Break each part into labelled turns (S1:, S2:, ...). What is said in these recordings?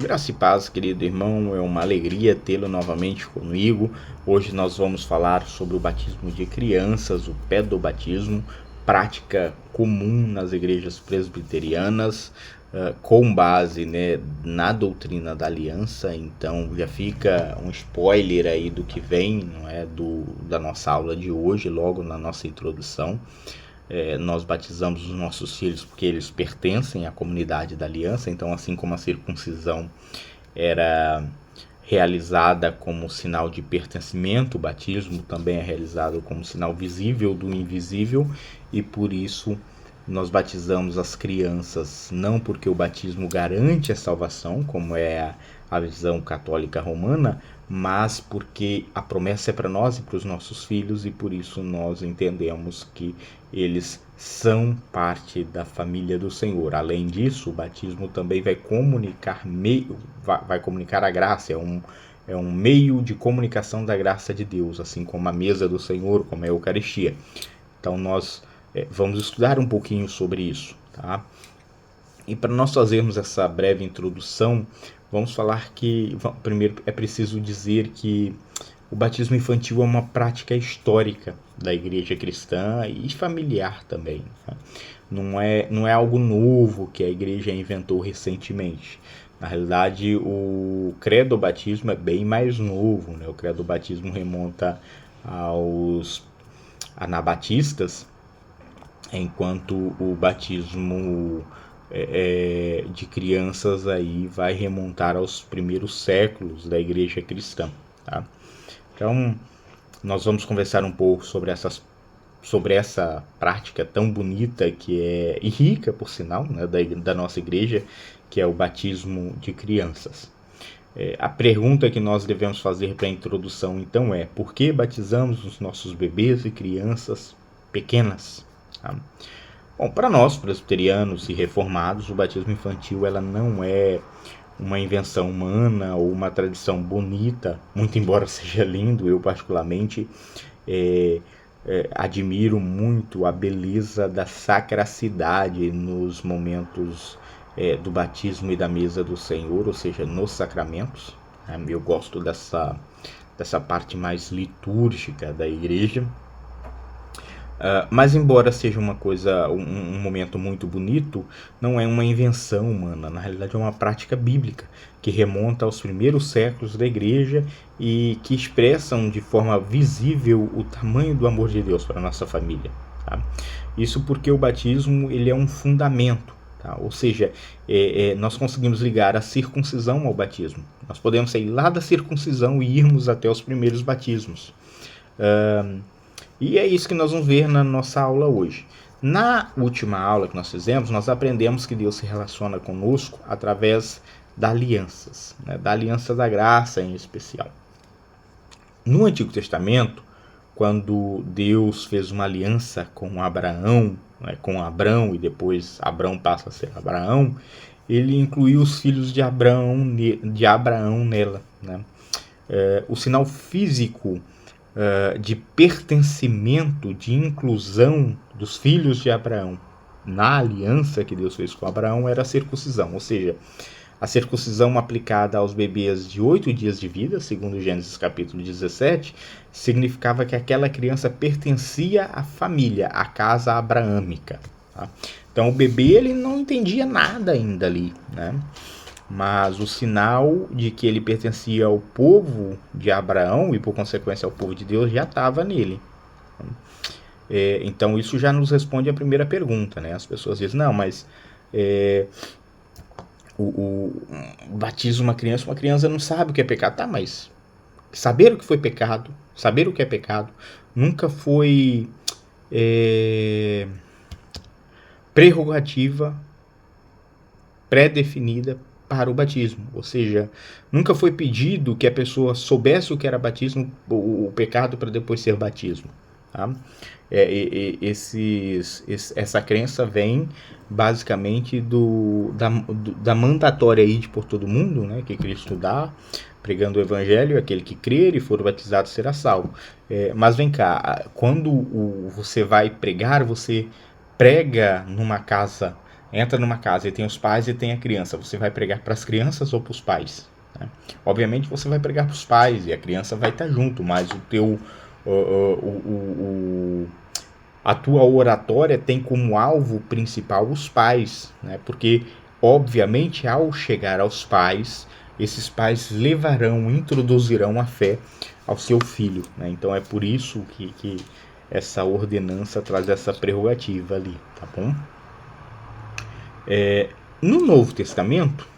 S1: Graça e paz, querido irmão, é uma alegria tê-lo novamente comigo. Hoje nós vamos falar sobre o batismo de crianças, o pedobatismo, prática comum nas igrejas presbiterianas, com base, né, na doutrina da aliança. Então já fica um spoiler aí do que vem, não é, da nossa aula de hoje, logo na nossa introdução. Nós batizamos os nossos filhos porque eles pertencem à comunidade da aliança, então assim como a circuncisão era realizada como sinal de pertencimento, o batismo também é realizado como sinal visível do invisível, e por isso nós batizamos as crianças não porque o batismo garante a salvação, como é a visão católica romana, mas porque a promessa é para nós e para os nossos filhos, e por isso nós entendemos que eles são parte da família do Senhor. Além disso, o batismo também vai comunicar a graça, é um meio de comunicação da graça de Deus, assim como a mesa do Senhor, como a Eucaristia. Então nós vamos estudar um pouquinho sobre isso, tá? E para nós fazermos essa breve introdução, vamos falar que, primeiro, é preciso dizer que o batismo infantil é uma prática histórica da igreja cristã e familiar também. Tá? Não é algo novo que a igreja inventou recentemente. Na realidade, o credo-batismo é bem mais novo. Né? O credo-batismo remonta aos anabatistas, enquanto o batismo de crianças aí vai remontar aos primeiros séculos da igreja cristã. Tá? Então, nós vamos conversar um pouco sobre essa prática tão bonita e rica, por sinal, né, da nossa igreja, que é o batismo de crianças. A pergunta que nós devemos fazer para a introdução, então, é: por que batizamos os nossos bebês e crianças pequenas? Tá? Bom, para nós, presbiterianos e reformados, o batismo infantil ela não é uma invenção humana ou uma tradição bonita, muito embora seja lindo. Eu particularmente admiro muito a beleza da sacracidade nos momentos do batismo e da mesa do Senhor, ou seja, nos sacramentos. Eu gosto dessa parte mais litúrgica da igreja. Mas embora seja um momento muito bonito, não é uma invenção humana, na realidade é uma prática bíblica que remonta aos primeiros séculos da igreja e que expressam de forma visível o tamanho do amor de Deus para a nossa família. Tá? Isso porque o batismo ele é um fundamento, tá? Ou seja, nós conseguimos ligar a circuncisão ao batismo. Nós podemos sair lá da circuncisão e irmos até os primeiros batismos. E é isso que nós vamos ver na nossa aula hoje. Na última aula que nós fizemos, nós aprendemos que Deus se relaciona conosco através das alianças, né? Da aliança da graça em especial. No Antigo Testamento, quando Deus fez uma aliança com Abraão, né, com Abrão, e depois Abrão passa a ser Abraão, ele incluiu os filhos de Abraão nela. Né? O sinal físico de pertencimento, de inclusão dos filhos de Abraão na aliança que Deus fez com Abraão era a circuncisão, ou seja, a circuncisão aplicada aos bebês de 8 dias de vida, segundo Gênesis capítulo 17, significava que aquela criança pertencia à família, à casa abraâmica. Tá? Então o bebê ele não entendia nada ainda ali, né? Mas o sinal de que ele pertencia ao povo de Abraão e por consequência ao povo de Deus já estava nele. Então isso já nos responde a primeira pergunta, né? As pessoas dizem, não, mas batiza uma criança não sabe o que é pecado. Tá, mas saber o que foi pecado, saber o que é pecado, nunca foi prerrogativa pré-definida para o batismo, ou seja, nunca foi pedido que a pessoa soubesse o que era batismo, o pecado, para depois ser batismo. Tá? Essa crença vem basicamente da mandatória aí de por todo mundo, né, que Cristo dá, pregando o evangelho: aquele que crer e for batizado será salvo. Mas vem cá, quando você vai pregar, você prega numa casa entra numa casa e tem os pais e tem a criança, você vai pregar para as crianças ou para os pais? Né? Obviamente você vai pregar para os pais e a criança vai estar junto, mas a tua oratória tem como alvo principal os pais, né? Porque obviamente ao chegar aos pais, esses pais introduzirão a fé ao seu filho, né? Então é por isso que essa ordenança traz essa prerrogativa ali, tá bom? No Novo Testamento,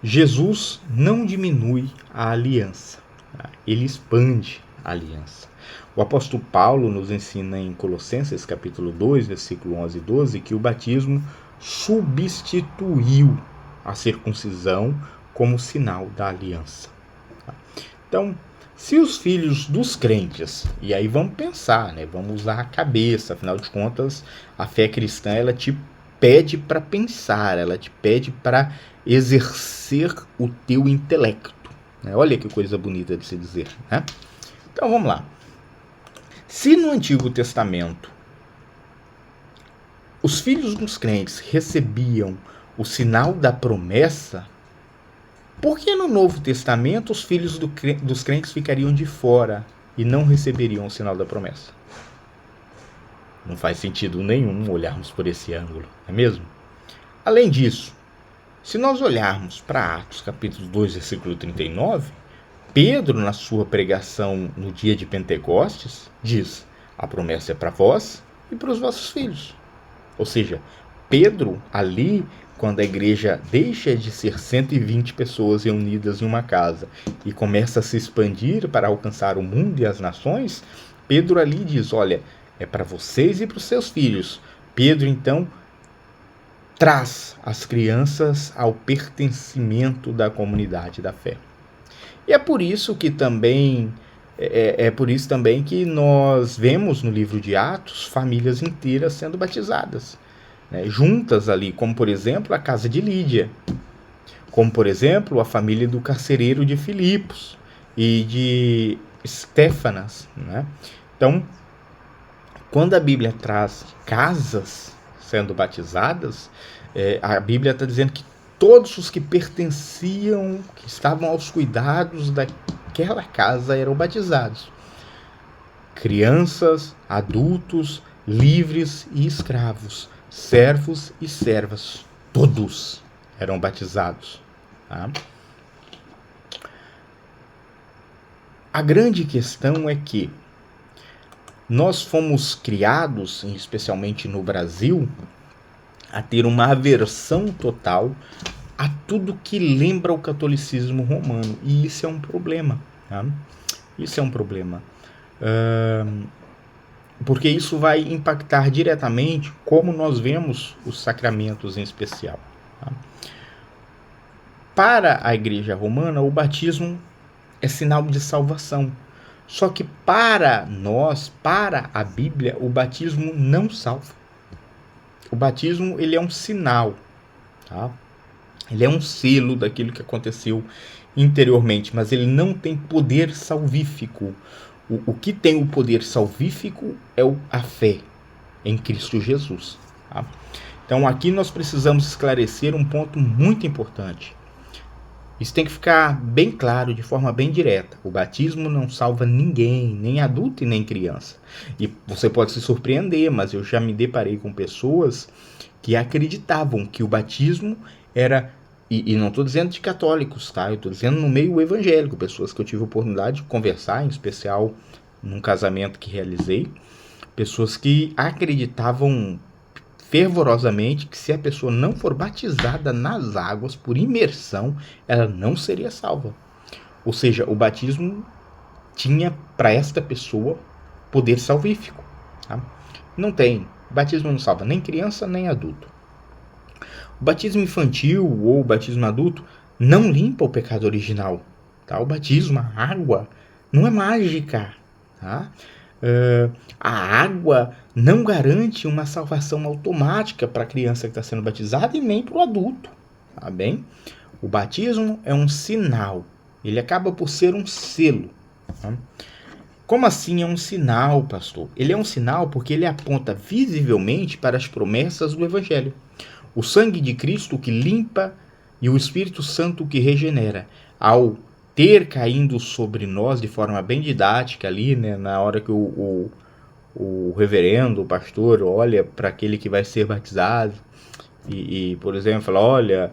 S1: Jesus não diminui a aliança, tá? Ele expande a aliança. O apóstolo Paulo nos ensina em Colossenses capítulo 2, versículo 11 e 12, que o batismo substituiu a circuncisão como sinal da aliança. Então, se os filhos dos crentes, e aí vamos pensar, né? Vamos usar a cabeça, afinal de contas, a fé cristã, ela te pede para pensar, ela te pede para exercer o teu intelecto, né? Olha que coisa bonita de se dizer, né? Então, vamos lá. Se no Antigo Testamento os filhos dos crentes recebiam o sinal da promessa, por que no Novo Testamento os filhos dos crentes ficariam de fora e não receberiam o sinal da promessa? Não faz sentido nenhum olharmos por esse ângulo, não é mesmo? Além disso, se nós olharmos para Atos capítulo 2, versículo 39, Pedro, na sua pregação no dia de Pentecostes, diz: a promessa é para vós e para os vossos filhos. Ou seja, Pedro, ali, quando a igreja deixa de ser 120 pessoas reunidas em uma casa e começa a se expandir para alcançar o mundo e as nações, Pedro ali diz: olha, é para vocês e para os seus filhos. Pedro, então, traz as crianças ao pertencimento da comunidade da fé. E é por isso que também que nós vemos no livro de Atos famílias inteiras sendo batizadas, né, juntas ali, como por exemplo a casa de Lídia, como por exemplo a família do carcereiro de Filipos e de Estéfanas, né? Então, quando a Bíblia traz casas sendo batizadas, a Bíblia está dizendo que todos os que pertenciam, que estavam aos cuidados daquela casa eram batizados. Crianças, adultos, livres e escravos, servos e servas, todos eram batizados. Tá? A grande questão é que nós fomos criados, especialmente no Brasil, a ter uma aversão total a tudo que lembra o catolicismo romano. E isso é um problema. Tá? Isso é um problema. Porque isso vai impactar diretamente como nós vemos os sacramentos em especial. Tá? Para a Igreja Romana, o batismo é sinal de salvação. Só que para nós, para a Bíblia, o batismo não salva. O batismo, ele é um sinal, tá? Ele é um selo daquilo que aconteceu interiormente, mas ele não tem poder salvífico. O que tem o poder salvífico é a fé em Cristo Jesus. Tá? Então aqui nós precisamos esclarecer um ponto muito importante. Isso tem que ficar bem claro, de forma bem direta. O batismo não salva ninguém, nem adulto e nem criança. E você pode se surpreender, mas eu já me deparei com pessoas que acreditavam que o batismo era... E não estou dizendo de católicos, tá? Eu estou dizendo no meio evangélico, pessoas que eu tive a oportunidade de conversar, em especial num casamento que realizei, pessoas que acreditavam fervorosamente que se a pessoa não for batizada nas águas por imersão, ela não seria salva. Ou seja, o batismo tinha para esta pessoa poder salvífico. Tá? Não tem. O batismo não salva nem criança nem adulto. O batismo infantil ou o batismo adulto não limpa o pecado original. Tá? O batismo, a água, não é mágica. Tá? A água não garante uma salvação automática para a criança que está sendo batizada e nem para o adulto. Tá bem? O batismo é um sinal. Ele acaba por ser um selo. Tá? Como assim é um sinal, pastor? Ele é um sinal porque ele aponta visivelmente para as promessas do Evangelho. O sangue de Cristo que limpa e o Espírito Santo que regenera. Ao ter caindo sobre nós de forma bem didática ali, né, na hora que o reverendo, o pastor, olha para aquele que vai ser batizado e por exemplo, fala, olha,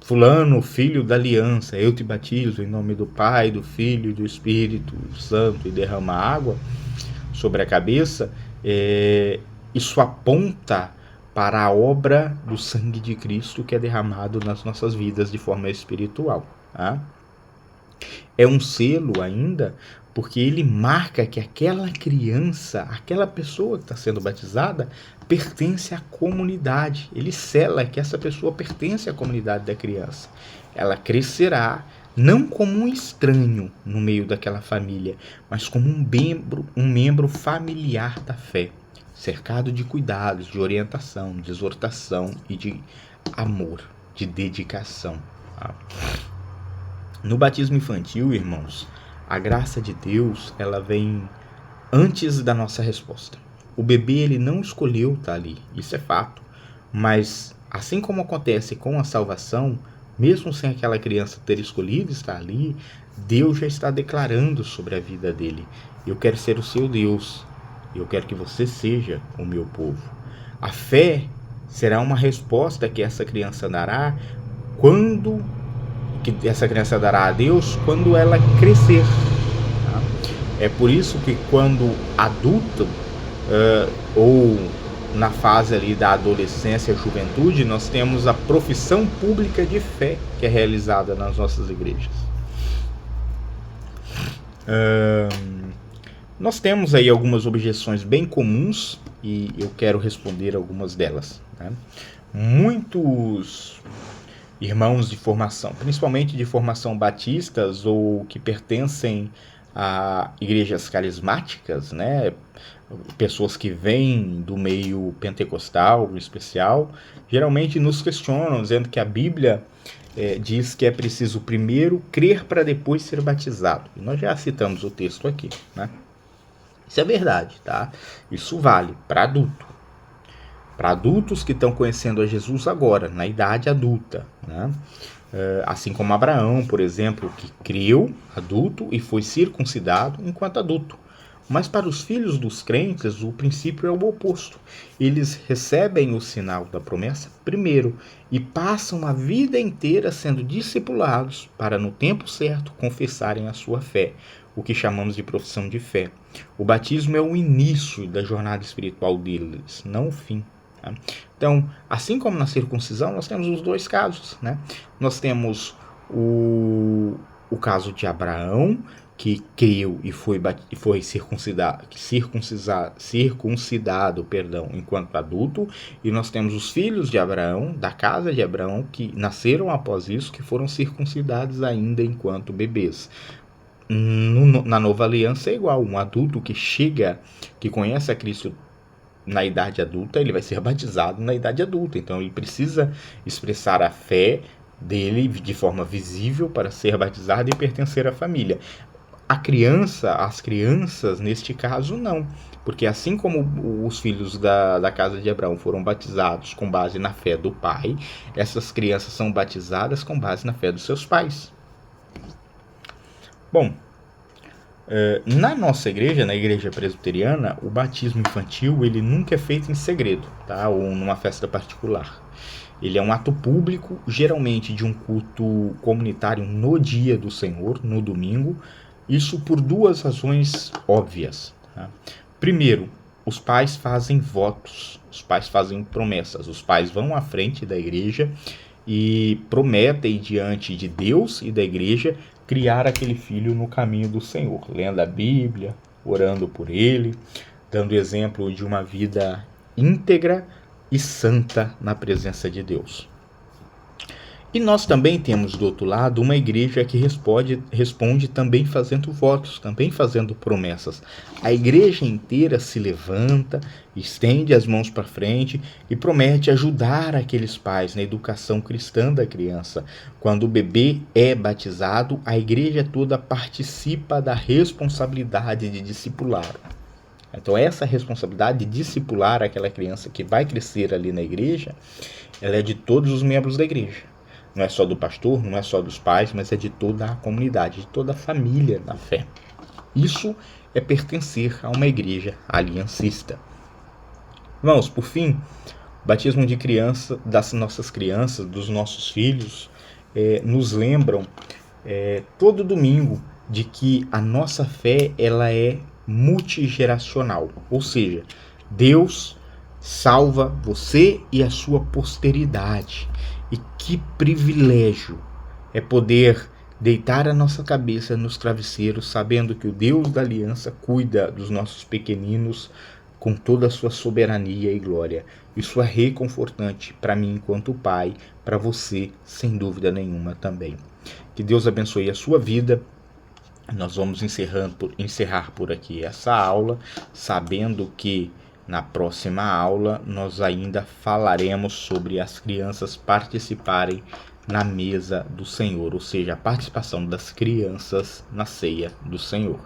S1: fulano, filho da aliança, eu te batizo em nome do Pai, do Filho e do Espírito Santo, e derrama água sobre a cabeça, isso aponta para a obra do sangue de Cristo que é derramado nas nossas vidas de forma espiritual. Tá? É um selo ainda, porque ele marca que aquela criança, aquela pessoa que está sendo batizada, pertence à comunidade. Ele sela que essa pessoa pertence à comunidade da criança. Ela crescerá não como um estranho no meio daquela família, mas como um membro familiar da fé, cercado de cuidados, de orientação, de exortação e de amor, de dedicação. Tá? No batismo infantil, irmãos, a graça de Deus, ela vem antes da nossa resposta. O bebê, ele não escolheu estar ali, isso é fato. Mas, assim como acontece com a salvação, mesmo sem aquela criança ter escolhido estar ali, Deus já está declarando sobre a vida dele. Eu quero ser o seu Deus, eu quero que você seja o meu povo. A fé será uma resposta que essa criança dará que essa criança dará a Deus quando ela crescer. Tá? É por isso que quando adulto ou na fase ali da adolescência e juventude, nós temos a profissão pública de fé que é realizada nas nossas igrejas. Nós temos aí algumas objeções bem comuns e eu quero responder algumas delas. Né? Muitos irmãos de formação, principalmente de formação batistas ou que pertencem a igrejas carismáticas, né? Pessoas que vêm do meio pentecostal, em especial, geralmente nos questionam, dizendo que a Bíblia diz que é preciso primeiro crer para depois ser batizado. E nós já citamos o texto aqui, né? Isso é verdade, tá? Isso vale para adulto. Para adultos que estão conhecendo a Jesus agora, na idade adulta. Né? Assim como Abraão, por exemplo, que creu adulto e foi circuncidado enquanto adulto. Mas para os filhos dos crentes, o princípio é o oposto. Eles recebem o sinal da promessa primeiro e passam a vida inteira sendo discipulados para, no tempo certo, confessarem a sua fé, o que chamamos de profissão de fé. O batismo é o início da jornada espiritual deles, não o fim. Então, assim como na circuncisão, nós temos os dois casos. Né? Nós temos o caso de Abraão, que creu e foi circuncidado, enquanto adulto, e nós temos os filhos de Abraão, da casa de Abraão, que nasceram após isso, que foram circuncidados ainda enquanto bebês. Na nova aliança é igual, um adulto que conhece a Cristo na idade adulta, ele vai ser batizado na idade adulta, então ele precisa expressar a fé dele de forma visível para ser batizado e pertencer à família. As crianças, neste caso, não, porque assim como os filhos da casa de Abraão foram batizados com base na fé do pai, essas crianças são batizadas com base na fé dos seus pais. Bom, na nossa igreja, na igreja presbiteriana, o batismo infantil ele nunca é feito em segredo, tá? Ou numa festa particular. Ele é um ato público, geralmente de um culto comunitário no dia do Senhor, no domingo. Isso por duas razões óbvias. Tá? Primeiro, os pais fazem votos, os pais fazem promessas. Os pais vão à frente da igreja e prometem diante de Deus e da igreja criar aquele filho no caminho do Senhor, lendo a Bíblia, orando por ele, dando exemplo de uma vida íntegra e santa na presença de Deus. E nós também temos do outro lado uma igreja que responde também fazendo votos, também fazendo promessas. A igreja inteira se levanta, estende as mãos para frente e promete ajudar aqueles pais na educação cristã da criança. Quando o bebê é batizado, a igreja toda participa da responsabilidade de discipular. Então essa responsabilidade de discipular aquela criança que vai crescer ali na igreja, ela é de todos os membros da igreja. Não é só do pastor, não é só dos pais, mas é de toda a comunidade, de toda a família na fé. Isso é pertencer a uma igreja aliancista. Irmãos, por fim, o batismo de criança, das nossas crianças, dos nossos filhos, nos lembram todo domingo de que a nossa fé ela é multigeracional, ou seja, Deus salva você e a sua posteridade. E que privilégio é poder deitar a nossa cabeça nos travesseiros, sabendo que o Deus da aliança cuida dos nossos pequeninos com toda a sua soberania e glória. Isso é reconfortante para mim enquanto pai, para você, sem dúvida nenhuma também. Que Deus abençoe a sua vida. Nós vamos encerrar por aqui essa aula, sabendo que na próxima aula nós ainda falaremos sobre as crianças participarem na mesa do Senhor, ou seja, a participação das crianças na ceia do Senhor.